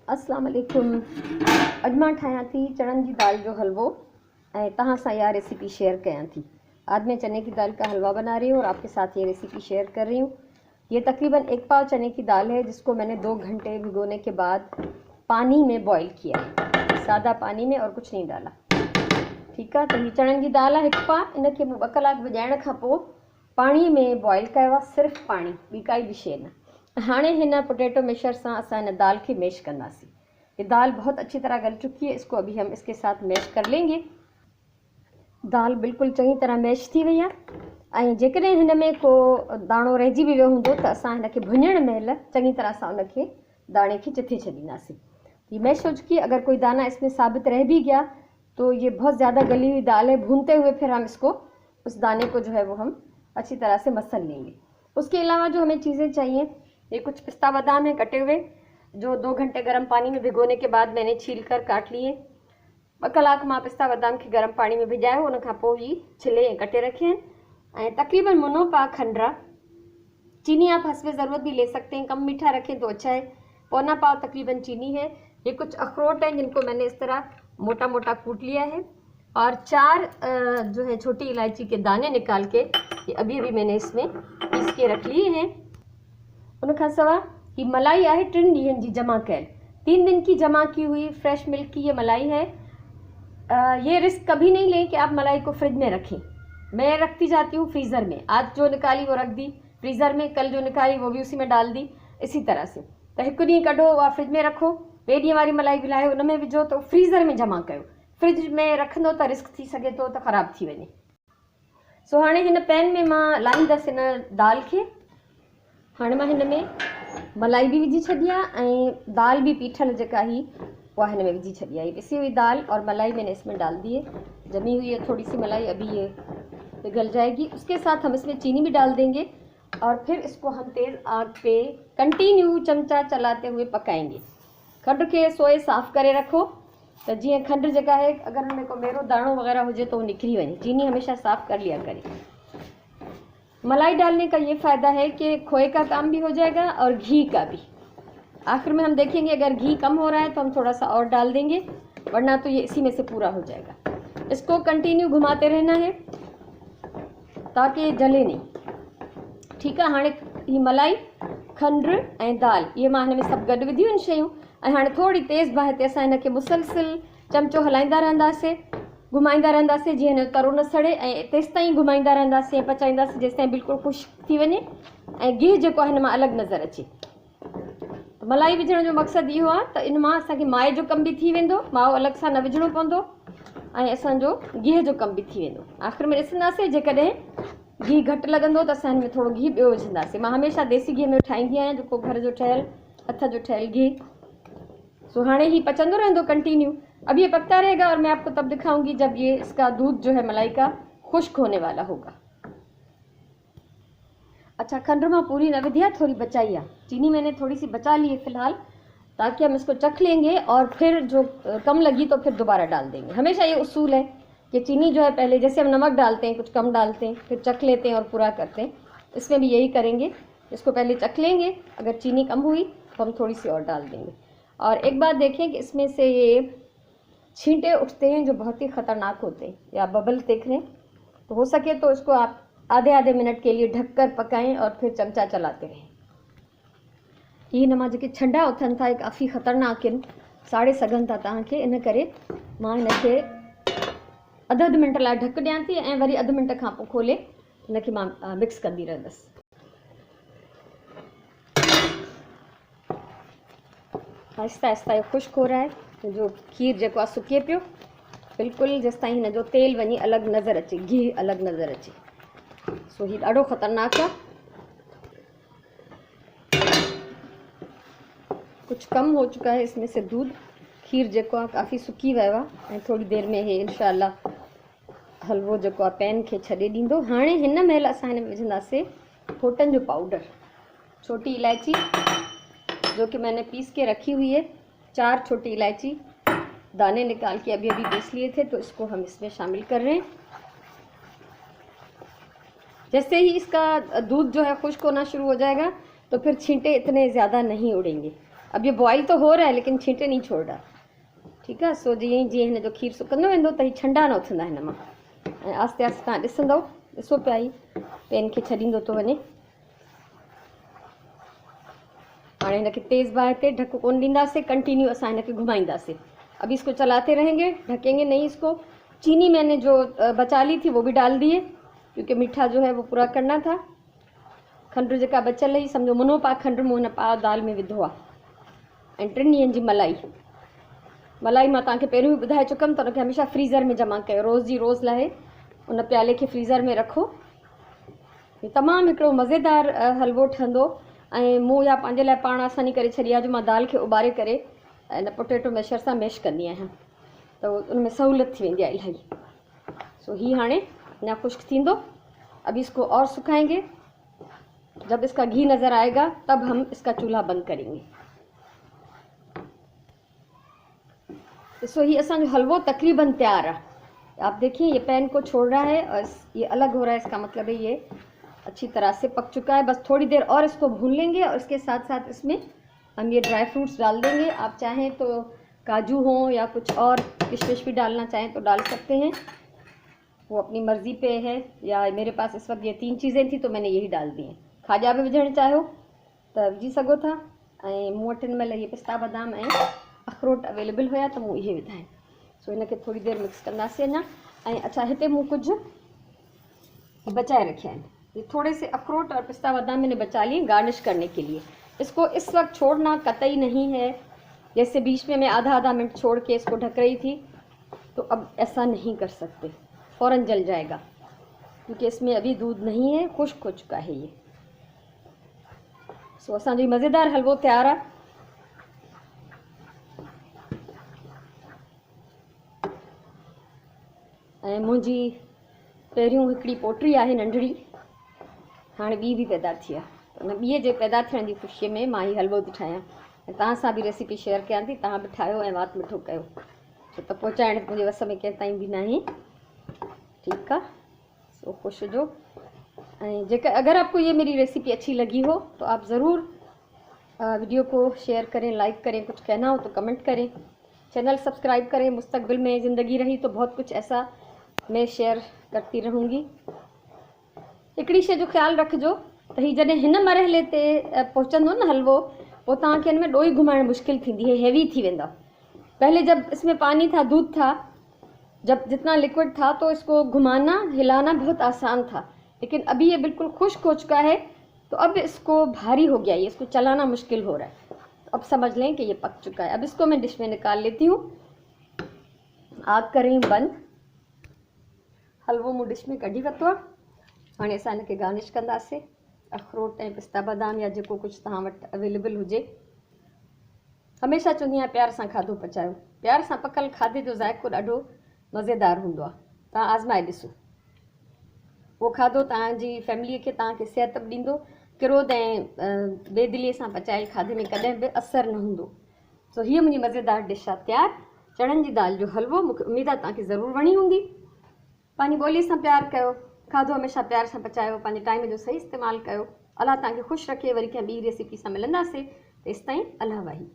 अस्सलाम वालेकुम। अॼु मां ठाहियां थी चणनि जी दाल जो हलवो ऐं तहां सां यह रेसिपी शेयर कयां थी। आज मैं चने की दाल का हलवा बना रही हूँ और आपके साथ ये रेसिपी शेयर कर रही हूँ। ये तकरीबन 1 पाव चने की दाल है जिसको मैंने 2 घंटे भिगोने के बाद पानी में बॉईल किया, सादा पानी में, और कुछ नहीं डाला। ठीक है, तो ये चणनि जी दाल आहे 1 पा। इनके 2 कलाक विझाइण खां पोइ पानी में बॉईल कयो आहे, सिर्फ़ु पानी, ॿी काई बि शइ न। हाणे हिन पोटैटो मैशर से असां इन दाल के मैश कंदासीं। ये दाल बहुत अच्छी तरह गल चुकी है, इसको अभी हम इसके साथ मैश कर लेंगे। दाल बिल्कुल चंगी तरह मैश थी वही है। ऐं जेकॾहिं हिन में को दाणो रहिजी भी वियो हूंदो त असां हिनखे भुञण महिल चंगी तरह सां उनखे दाणे खे चिथे छॾींदासीं। ये मैश हो चुकी है। अगर कोई दाना इसमें साबित रह भी गया तो ये बहुत ज़्यादा गली हुई दाल है। भूनते हुए फिर हम इसको, उस दाने को जो है वो हम अच्छी तरह से मसल लेंगे। उसके अलावा जो हमें चीज़ें चाहिए, ये कुछ पिस्ता बादाम है कटे हुए, जो 2 घंटे गर्म पानी में भिगोने के बाद मैंने छील कर काट लिए। 2 कलाक मां पिस्ता बादाम के गर्म पानी में भिजायो, उन खां पोइ ही छिले ऐं कटे रखे हैं। तकरीबन मुनो पा खंडरा चीनी, आप हस्बे ज़रूरत भी ले सकते हैं, कम मीठा रखें तो अच्छा है। पौना पाव तकरीबन चीनी है। ये कुछ अखरोट हैं जिनको मैंने इस तरह मोटा मोटा कूट लिया है, और 4 जो है छोटी इलायची के दाने निकाल के ये अभी मैंने इसमें पीस के रख लिए हैं। उनखां सवा ये मलाई है 3 ॾींहंनि जी जमा कैल, 3 दिन की जमा की हुई फ्रेश मिल्क की ये मलाई है। ये रिस्क कभी नहीं लें कि आप मलाई को फ्रिज में रखें। मैं रखती जाती हूँ फ्रीज़र में। आज जो निकाली वो रख दी फ्रीज़र में, कल जो निकाली वो भी उसी में डाल दी, इसी तरह से। तो 1 ॾींहुं कढो, उहा फ्रिज में रखो, 2 ॾींहं वारी मलाई विलायो उन में विझो, तो फ्रीज़र में जमा कयो। फ्रिज में रखंदो तो रिस्क थी सके तो ख़राब थी वञे। सो हाणे हिन पैन में मां लाहींदसि हिन दाल खे। हाणे मां हिन में मलाई भी विझी छॾी आहे ऐं दाल भी पीठल जेका ही वह हिन में विझी छॾी आहे। पिसी हुई दाल और मलाई मैंने इसमें डाल दी है। जमी हुई है थोड़ी सी मलाई, अभी ये पिघल जाएगी। उसके साथ हम इसमें चीनी भी डाल देंगे और फिर इसको हम तेज़ आग पे कंटिन्यू चमचा चलाते हुए पकाएंगे। खंड के सोए साफ़ करे रखो, तो जी खंड जेका है अगर उनमें को मेरो दाणो वगैरह हुए तो वो निकरी वने। चीनी हमेशा साफ़ कर लिया करें। मलाई डालने का ये फ़ायदा है कि खोए का काम भी हो जाएगा और घी का भी। आखिर में हम देखेंगे अगर घी कम हो रहा है तो हम थोड़ा सा और डाल देंगे, वरना तो ये इसी में से पूरा हो जाएगा। इसको कंटिन्यू घुमाते रहना है ताकि ये जले नहीं। ठीक है, हाणे ये मलाई, खंड ऐं दाल, ये मां हिन में सभु गॾु विधियूं आहिनि शयूं। ऐं हाणे थोड़ी तेज़ बाहि ते असां हिनखे मुसलसिल चमचो हलाईंदा रहंदासीं, घुमाईंदा रहंदासीं जीअं हिन तरो न सड़े, ऐं तेसि ताईं घुमाईंदा रहंदासीं ऐं पचाईंदासीं जेसि ताईं बिल्कुलु ख़ुश्क थी वञे ऐं गिहु जेको आहे हिन मां अलॻि नज़र अचे। मलाई विझण जो मक़सदु इहो आहे त इन मां असांखे माए जो कम भी थी वेंदो, माओ अलॻि सां न विझणो पवंदो, ऐं असांजो गिह जो कम भी थी वेंदो। आख़िर में ॾिसंदासीं जेकॾहिं घी घटि लॻंदो त असां हिन में थोरो घी ॿियो विझंदासीं। मां हमेशह देसी घी में ठाहींदी आहियां, जेको घर जो ठहियल, हथ जो ठहियल घी। सो हाणे ही पचंदो रहंदो कंटिन्यू। अब ये पकता रहेगा और मैं आपको तब दिखाऊंगी जब ये इसका दूध जो है मलाई का खुश्क होने वाला होगा। अच्छा, खंड में पूरी न विधिया, थोड़ी बचाई है। चीनी मैंने थोड़ी सी बचा ली है फिलहाल, ताकि हम इसको चख लेंगे और फिर जो कम लगी तो फिर दोबारा डाल देंगे। हमेशा ये उसूल है कि चीनी जो है पहले, जैसे हम नमक डालते हैं कुछ कम डालते हैं, फिर चख लेते हैं और पूरा करते हैं, इसमें भी यही करेंगे। इसको पहले चख लेंगे, अगर चीनी कम हुई तो हम थोड़ी सी और डाल देंगे। और एक बात देखें कि इसमें से ये छींटे उठते हैं जो बहुत ही ख़तरनाक होते हैं, या बबल देख रहे हैं, तो हो सके तो इसको आप आधे मिनट के लिए ढककर पकाएं और फिर चमचा चलाते रहें। ये नमा जो छंडा उथन था काफ़ी ख़तरनाक आहिनि, साड़े सघनि था तव्हांखे। इन करे मां हिनखे अधु मिनट लाइ ढक ॾियां थी ऐं वरी अधु मिनट खां पोइ खोले हिनखे मां मिक्स कंदी रहंदसि। आहिस्ता आहिस्ता ये खुश्क हो रहा है, तो जो खीर जेको आहे सुके पियो बिल्कुलु, जेसि ताईं हिन जो तेल वञी अलॻि नज़र अचे, घी अलॻि नज़र अचे। सो ही ॾाढो ख़तरनाक आहे। कुछ कम हो चुका है इसमें से दूध, खीर जेको आहे काफ़ी सुकी वियो आहे ऐं थोड़ी देर में हे इंशाअल्लाह हलवो जेको आहे पैन खे छॾे ॾींदो। हाणे हिन महिल असां हिन में विझंदासीं फोटन जो पाउडर, छोटी इलायची जो कि मैंने पीस के रखी हुई है, 4 छोटी इलायची दाने निकाल के अभी पीस लिए थे, तो इसको हम इसमें शामिल कर रहे हैं। जैसे ही इसका दूध जो है खुश्क होना शुरू हो जाएगा तो फिर छींटे इतने ज़्यादा नहीं उड़ेंगे। अब ये बॉइल तो हो रहा है लेकिन छींटे नहीं छोड़ रहा। ठीक है, सो जीअं जीअं हिन जो खीर सुकंदो वेंदो त ही ठंडा न उथंदा हिन मां। ऐं आस्ते आस्ते तव्हां ॾिसंदव, ॾिसो पिया ही पैन खे छॾींदो थो वञे। हाणे हिनखे तेज़ बाहि ते ढक कोन ॾींदासीं, कंटिन्यू असां हिनखे घुमाईंदासीं। अब इसको चलाते रहेंगे, ढकेंगे नहीं इसको। चीनी मैंने जो बचा ली थी वो भी डाल दिए, क्योंकि मीठा जो है वो पूरा करना था। खंड जेका बचल हुई, सम्झो मुनो पा खंड मूं हिन पाव दाल में विधो आहे। ऐं 3 ॾींहंनि जी मलाई मां तव्हांखे पहिरियों ई ॿुधाए चुकमि त उनखे हमेशह फ्रीज़र में जमा कयो, रोज़ जी रोज़ लाहे उन प्याले खे फ्रीज़र में रखो। हीउ तमामु हिकिड़ो मज़ेदार हलवो ठहंदो। ऐं मूं या पंहिंजे लाइ पाण आसानी करे छॾी आहे, जो मां दाल खे उॿारे करे हिन पोटेटो मैशर सां मैश कंदी आहियां, त उनमें सहूलियत थी वेंदी आहे इलाही। सो हीउ हाणे अञा खुश्क थींदो। अब इसको और सुखाएंगे। जब इसका घी नज़र आएगा तब हम इसका चूल्हा बंद करेंगे। सो ही असांजो हलवो तकरीबन तैयार है। आप देखिए ये पैन को छोड़ रहा है और ये अलग हो रहा है, इसका मतलब है ये अच्छी तरह से पक चुका है। बस थोड़ी देर और इसको भून लेंगे और इसके साथ साथ इसमें हम ये ड्राई फ्रूट्स डाल देंगे। आप चाहें तो काजू हो या कुछ और किशमिश भी डालना चाहें तो डाल सकते हैं, वो अपनी मर्ज़ी पे है। या मेरे पास इस वक्त ये 3 चीज़ें थी तो मैंने यही डाल दी हैं। खाजा भी विझणु चाहियो त विझी सघो था। ऐं मूं वटि हिन महिल इहे पिस्ता बादाम ऐं अखरोट अवेलेबल हुया त मूं इहे विधा आहिनि। सो हिनखे थोड़ी देर मिक्स कंदासीं अञा। ऐं अच्छा, हिते मूं कुझु बचाए रखिया आहिनि। ये थोड़े से अखरोट और पिस्ता बादाम मैंने बचा लिए गार्निश करने के लिए। इसको इस वक्त छोड़ना कतई नहीं है। जैसे बीच में मैं आधा मिनट छोड़ के इसको ढक रही थी, तो अब ऐसा नहीं कर सकते, फ़ौरन जल जाएगा, क्योंकि इसमें अभी दूध नहीं है, खुश्क हो चुका है ये। सो असांजो मज़ेदार हलवो तैयार है। ऐं मुंहिंजी पहिरियों हिकिड़ी पोटी आहे नंढड़ी, हाणे ॿी बि पैदा थी आहे। उन ॿीअ जे पैदा थियण जी ख़ुशीअ में मां हीउ हलवो थी ठाहियां ऐं तव्हां सां बि रेसिपी शेयर कयां थी। तव्हां बि ठाहियो ऐं वात मिठो कयो, छो त पहुचाइण मुंहिंजे वस में कंहिं ताईं बि न आहे। ठीक है, सो ख़ुशि हुजो। ऐं जेकर अगर आपको ये मेरी रेसिपी अच्छी लगी हो तो आप ज़रूर वीडियो को शेयर करें, लाइक करें, कुछ कहना हो तो कमेंट करें, चैनल सब्सक्राइब करें। मुस्तकबिल में ज़िंदगी रही तो बहुत कुछ ऐसा मैं शेयर करती रहूँगी। हिकिड़ी शइ जो ख़्यालु रखिजो त ही जॾहिं हिन मरहले ते पहुचंदो न हलवो, पोइ तव्हांखे हिन में ॾोई घुमाइण मुश्किल थींदी है, हैवी थी वेंदा। पहले जब इसमें पानी था, दूध था, जब जितना लिक्विड था तो इसको घुमाना हिलाना बहुत आसान था, लेकिन अभी ये बिल्कुल खुश्क हो चुका है तो अब इसको भारी हो गया, ये इसको चलाना मुश्किल हो रहा है। तो अब समझ लें कि ये पक चुका है। अब इसको मैं डिश में निकाल लेती हूँ। आग करें बंद। हलवो मूं डिश में कढी वरितो आहे। हाणे असां हिनखे गार्निश कंदासीं अखरोट ऐं पिस्ता बादाम या जेको कुझु तव्हां वटि अवेलेबल हुजे। हमेशह चवंदी आहियां प्यार सां खाधो पचायो। प्यार सां पकल खाधे जो ज़ाइक़ो ॾाढो मज़ेदार हूंदो आहे। तव्हां आज़माए ॾिसो, उहो खाधो तव्हांजी फैमिलीअ खे, तव्हांखे सिहत बि ॾींदो। किरोद ऐं बेदिलीअ सां पचायल खाधे में कॾहिं बि असरु न हूंदो। सो हीअ मुंहिंजी मज़ेदार डिश आहे तयारु, चणनि जी दाल जो हलवो। मूंखे उमेदु आहे तव्हांखे ज़रूरु वणी हूंदी। पंहिंजी ॿोलीअ सां प्यारु कयो, खाधो हमेशह प्यार सां पचायो, पंहिंजे टाइम जो सही इस्तेमालु कयो। अलाह तव्हांखे ख़ुशि रखे। वरी कंहिं ॿी रेसिपी सां मिलंदासीं। तेसिताईं अलाह वाही।